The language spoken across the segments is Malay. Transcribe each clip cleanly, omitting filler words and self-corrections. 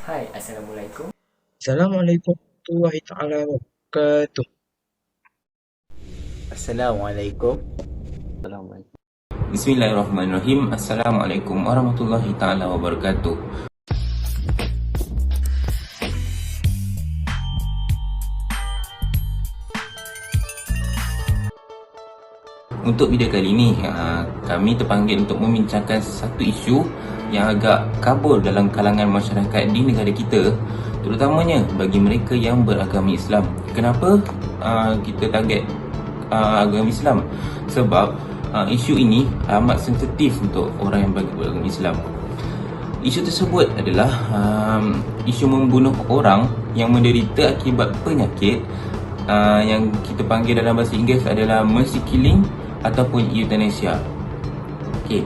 Hai, Assalamualaikum. Assalamualaikum warahmatullahi taala wabarakatuh. Assalamualaikum. Bismillahirrahmanirrahim. Assalamualaikum warahmatullahi taala wabarakatuh. Untuk video kali ini, kami terpanggil untuk membincangkan satu isu yang agak kabur dalam kalangan masyarakat di negara kita, terutamanya bagi mereka yang beragama Islam. Kenapa kita target agama Islam? Sebab isu ini amat sensitif untuk orang yang beragama Islam. Isu tersebut adalah isu membunuh orang yang menderita akibat penyakit yang kita panggil dalam bahasa Inggeris adalah mercy killing ataupun euthanasia. Okey.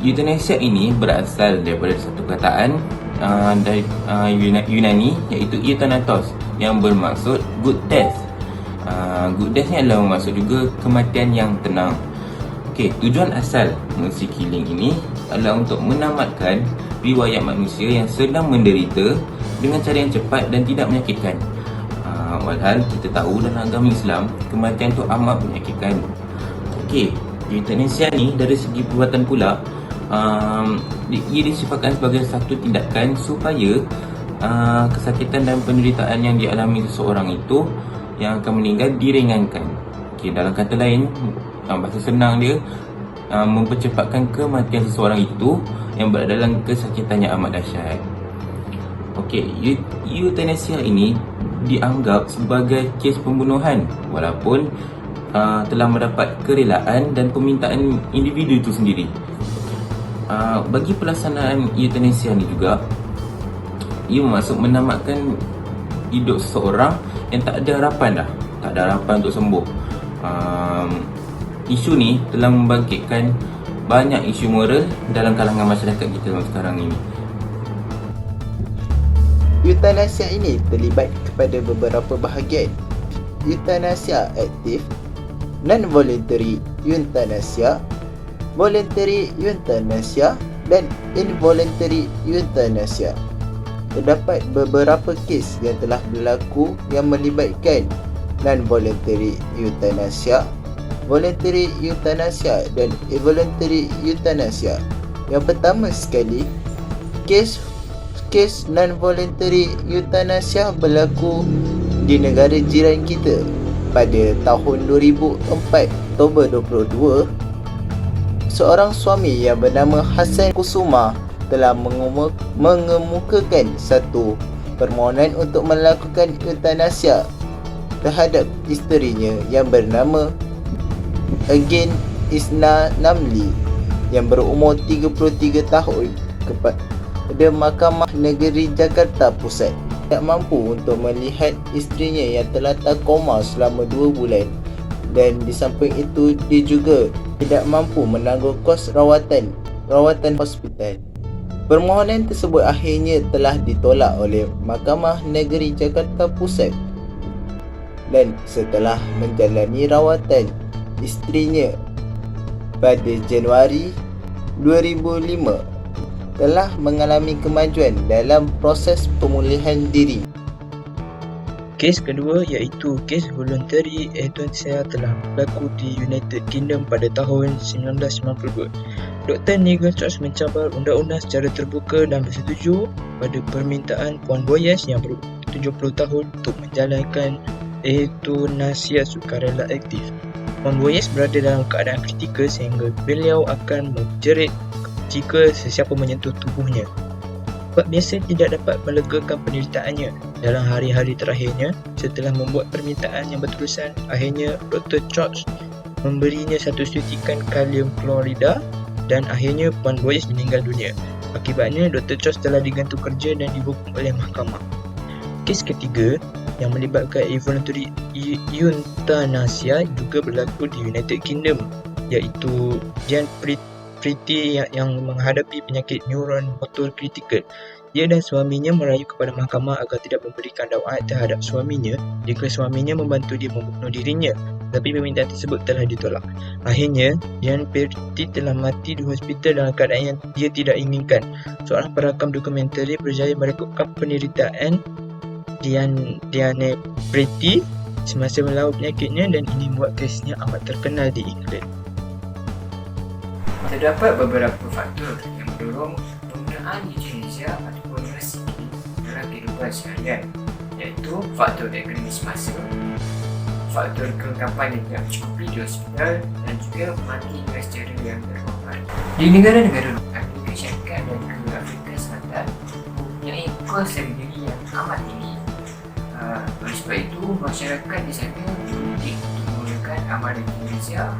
Euthanasia ini berasal daripada satu perkataan dari Yunani iaitu euthanatos yang bermaksud good death. Good death ni adalah bermaksud juga kematian yang tenang. Okey, tujuan asal mercy killing ini adalah untuk menamatkan riwayat manusia yang sedang menderita dengan cara yang cepat dan tidak menyakitkan. Walhal kita tahu dalam agama Islam kematian tu amat menyakitkan. Okey, euthanasia ni dari segi perbuatan pula ia disifatkan sebagai satu tindakan supaya kesakitan dan penderitaan yang dialami seseorang itu yang akan meninggal diringankan. Okey, dalam kata lain, bahasa senang dia mempercepatkan kematian seseorang itu yang berada dalam kesakitan yang amat dahsyat. Okey, euthanasia ini dianggap sebagai kes pembunuhan walaupun telah mendapat kerelaan dan permintaan individu itu sendiri. Bagi pelaksanaan euthanasia ni juga, ia bermaksud menamatkan hidup seseorang yang tak ada harapan dah, tak ada harapan untuk sembuh. Isu ni telah membangkitkan banyak isu moral dalam kalangan masyarakat kita sekarang ini. Euthanasia ini terlibat kepada beberapa bahagian. Euthanasia aktif, non-voluntary euthanasia, voluntary euthanasia dan involuntary euthanasia. Terdapat beberapa kes yang telah berlaku yang melibatkan non-voluntary euthanasia, voluntary euthanasia dan involuntary euthanasia. Yang pertama sekali, kes non-voluntary euthanasia berlaku di negara jiran kita pada tahun 2004, Oktober 22. Seorang suami yang bernama Hassan Kusuma telah mengemukakan satu permohonan untuk melakukan euthanasia terhadap isterinya yang bernama Again Isna Namli yang berumur 33 tahun kepada Mahkamah Negeri Jakarta Pusat. Tak mampu untuk melihat isterinya yang terlantar koma selama 2 bulan, dan di samping itu dia juga tidak mampu menanggung kos rawatan hospital. Permohonan tersebut akhirnya telah ditolak oleh Mahkamah Negeri Jakarta Pusat, dan setelah menjalani rawatan isterinya pada Januari 2005 telah mengalami kemajuan dalam proses pemulihan diri. Kes kedua iaitu kes voluntary euthanasia telah berlaku di United Kingdom pada tahun 1992. Dr. Nigel Church mencabar undang-undang secara terbuka dan bersetuju pada permintaan Puan Boyes yang berusia 70 tahun untuk menjalankan euthanasia sukarela aktif. Puan Boyes berada dalam keadaan kritikal sehingga beliau akan menjerit jika sesiapa menyentuh tubuhnya. Sebab biasa tidak dapat melegakan penderitaannya. Dalam hari-hari terakhirnya, setelah membuat permintaan yang berterusan, akhirnya Dr. Church memberinya satu suntikan kalium klorida dan akhirnya Puan Boyes meninggal dunia. Akibatnya, Dr. Church telah digantung kerja dan dihukum oleh mahkamah. Kes ketiga yang melibatkan involuntary euthanasia juga berlaku di United Kingdom, iaitu Jan Pretty yang menghadapi penyakit neuron motor kritikal Dia dan suaminya merayu kepada mahkamah agar tidak memberikan dakwaan terhadap suaminya jika suaminya membantu dia membunuh dirinya, tapi permintaan tersebut telah ditolak. Akhirnya, Dian Perti telah mati di hospital dalam keadaan yang dia tidak inginkan. Seorang perakam dokumentari berjaya merekodkan penderitaan Diane Perti semasa melawan penyakitnya, dan ini membuat kesnya amat terkenal di England. Terdapat beberapa faktor yang mendorong penggunaan euthanasia ataupun resiki dalam kehidupan seharian, iaitu faktor ekonomi semasa, faktor kelengkapan yang tidak mencukupi di hospital, dan juga mati dengan secara yang terhormat. Di negara-negara Amerika Syarikat dan juga Afrika Selatan mempunyai kos harga diri yang amat tinggi. Oleh sebab itu, masyarakat di sana dididik untuk menggunakan amalan euthanasia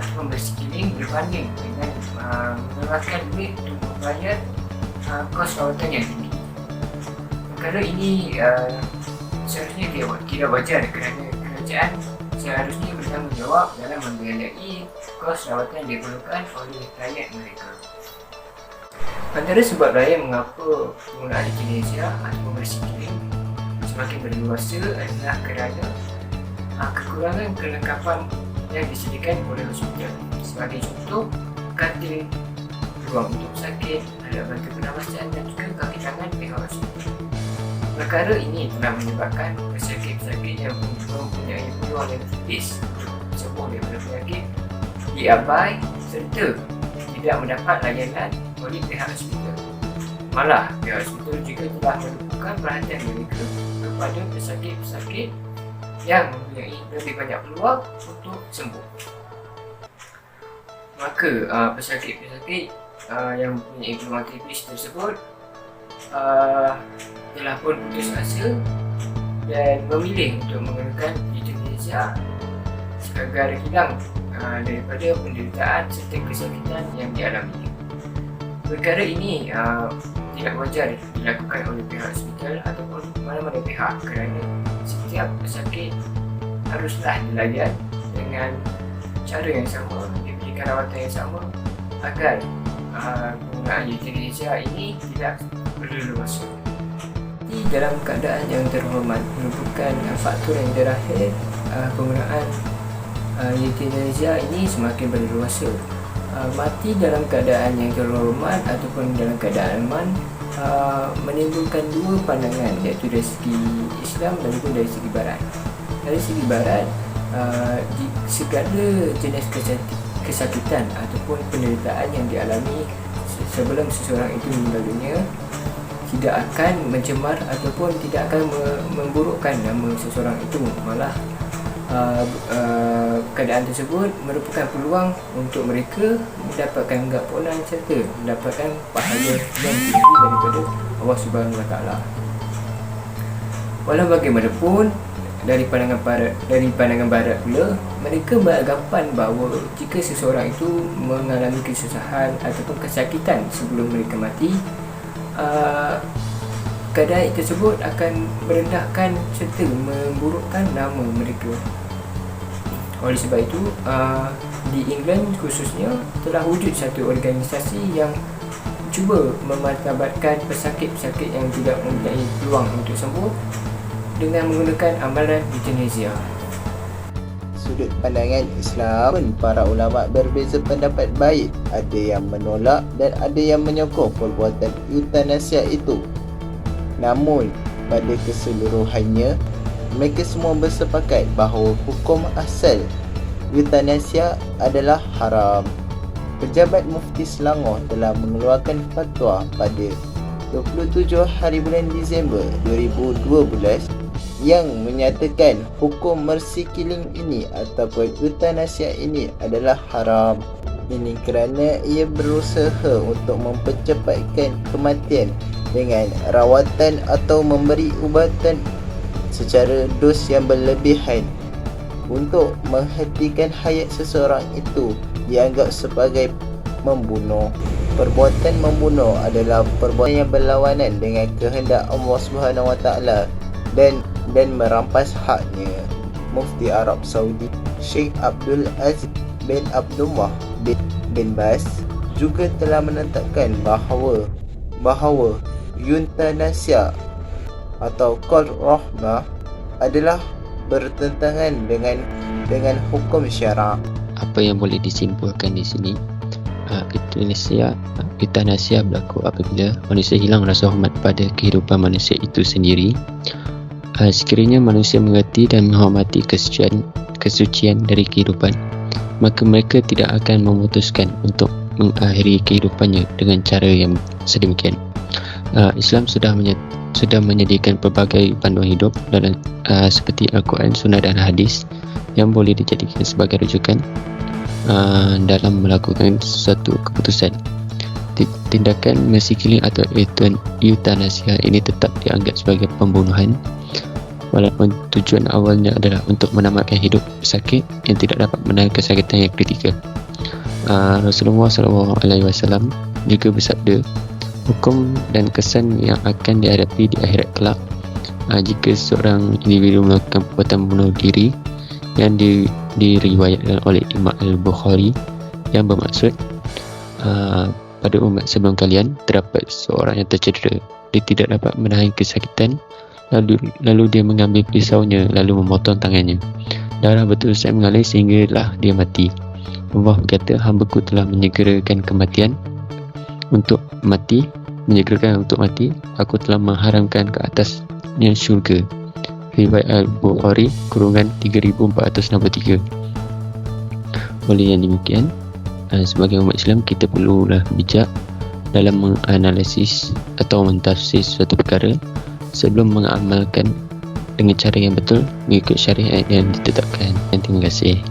ataupun bersekiling berbanding dengan mengeluarkan duit untuk membayar kos rawatan yang tinggi. Perkara ini seharusnya tidak wajar kerana kerajaan seharusnya bertanggungjawab dalam membiayai kos rawatan yang diperlukan oleh rakyat mereka. Antara sebab lain mengapa penggunaan euthanasia ataupun bersekiling semakin berluasa adalah kerana kekurangan kelengkapan yang disediakan oleh hospital. Sebagai contoh, katil, ruang untuk pesakit, alat bantu pernafasan dan juga kaki tangan pihak hospital. Perkara ini telah menyebabkan pesakit-pesakit yang mempunyai peluang yang tipis untuk sembuh daripada penyakit diabai serta tidak mendapat layanan oleh pihak hospital. Malah, pihak hospital juga telah menumpukan perhatian mereka kepada pesakit-pesakit yang mempunyai lebih banyak peluang untuk sembuh. Maka pesakit-pesakit yang mempunyai peluang tipis tersebut telah pun putus asa dan memilih untuk menggunakan euthanasia agar hilang daripada penderitaan serta kesakitan yang dialami. Perkara ini tidak wajar dilakukan oleh pihak hospital ataupun mana-mana pihak kerana setiap pesakit haruslah dilayan dengan cara yang sama, diberikan rawatan yang sama agar penggunaan euthanasia ini tidak berleluasa. Dalam keadaan yang terhormat merupakan faktor yang terakhir penggunaan euthanasia ini semakin berleluasa. Mati dalam keadaan yang terhormat ataupun dalam keadaan aman menimbulkan dua pandangan, iaitu dari segi Islam dan juga dari segi Barat. Dari segi Barat, segala jenis kesakitan ataupun penderitaan yang dialami sebelum seseorang itu meninggal dunia tidak akan mencemar ataupun tidak akan memburukkan nama seseorang itu. Malah keadaan tersebut merupakan peluang untuk mereka mendapatkan keampunan serta mendapatkan pahala yang tinggi daripada Allah Subhanahu Wa Taala. Walau bagaimanapun, dari pandangan barat pula, mereka beranggapan bahawa jika seseorang itu mengalami kesusahan ataupun kesakitan sebelum mereka mati, keadaan tersebut akan merendahkan serta memburukkan nama mereka. Oleh sebab itu, di England khususnya telah wujud satu organisasi yang cuba memartabatkan pesakit-pesakit yang tidak mempunyai peluang untuk sembuh dengan menggunakan amalan euthanasia. Sudut pandangan Islam pun para ulama berbeza pendapat baik. Ada yang menolak dan ada yang menyokong perbuatan euthanasia itu. Namun, pada keseluruhannya, mereka semua bersepakat bahawa hukum asal euthanasia adalah haram. Pejabat Mufti Selangor telah mengeluarkan fatwa pada 27 hari bulan Disember 2012 yang menyatakan hukum mercy killing ini ataupun euthanasia ini adalah haram. Ini kerana ia berusaha untuk mempercepatkan kematian dengan rawatan atau memberi ubatan secara dos yang berlebihan. Untuk menghentikan hayat seseorang itu dianggap sebagai membunuh. Perbuatan membunuh adalah perbuatan yang berlawanan dengan kehendak Allah Subhanahu Wa Taala dan merampas haknya. Mufti Arab Saudi Sheikh Abdul Aziz bin Abdullah bin Baz juga telah menetapkan bahawa euthanasia atau qatl rahmah adalah bertentangan dengan hukum syarak. Apa yang boleh disimpulkan di sini, euthanasia berlaku apabila manusia hilang rasa hormat pada kehidupan manusia itu sendiri. Sekiranya manusia mengerti dan menghormati kesucian dari kehidupan, maka mereka tidak akan memutuskan untuk mengakhiri kehidupannya dengan cara yang sedemikian. Islam sudah menyediakan pelbagai panduan hidup dalam seperti Al-Quran, Sunnah dan Hadis yang boleh dijadikan sebagai rujukan dalam melakukan suatu keputusan. Tindakan mercy-killing atau euthanasia ini tetap dianggap sebagai pembunuhan, walaupun tujuan awalnya adalah untuk menamatkan hidup sakit yang tidak dapat menahan kesakitan yang kritikal. Rasulullah SAW juga bersabda, hukum dan kesan yang akan dihadapi di akhirat kelak jika seorang individu melakukan perbuatan bunuh diri yang diriwayatkan oleh Imam Al-Bukhari, yang bermaksud pada umat sebelum kalian terdapat seorang yang tercedera, dia tidak dapat menahan kesakitan, lalu dia mengambil pisaunya lalu memotong tangannya. Darah berterusan mengalir sehinggalah dia mati. Allah berkata, hamba-Ku telah menyegerakan untuk mati. Aku telah mengharamkan ke atasnya syurga. Riwayat Al-Bukhari _3463. Oleh yang demikian, sebagai umat Islam, kita perlulah bijak dalam menganalisis atau mentafsir suatu perkara sebelum mengamalkan dengan cara yang betul mengikut syariat yang ditetapkan. Terima kasih.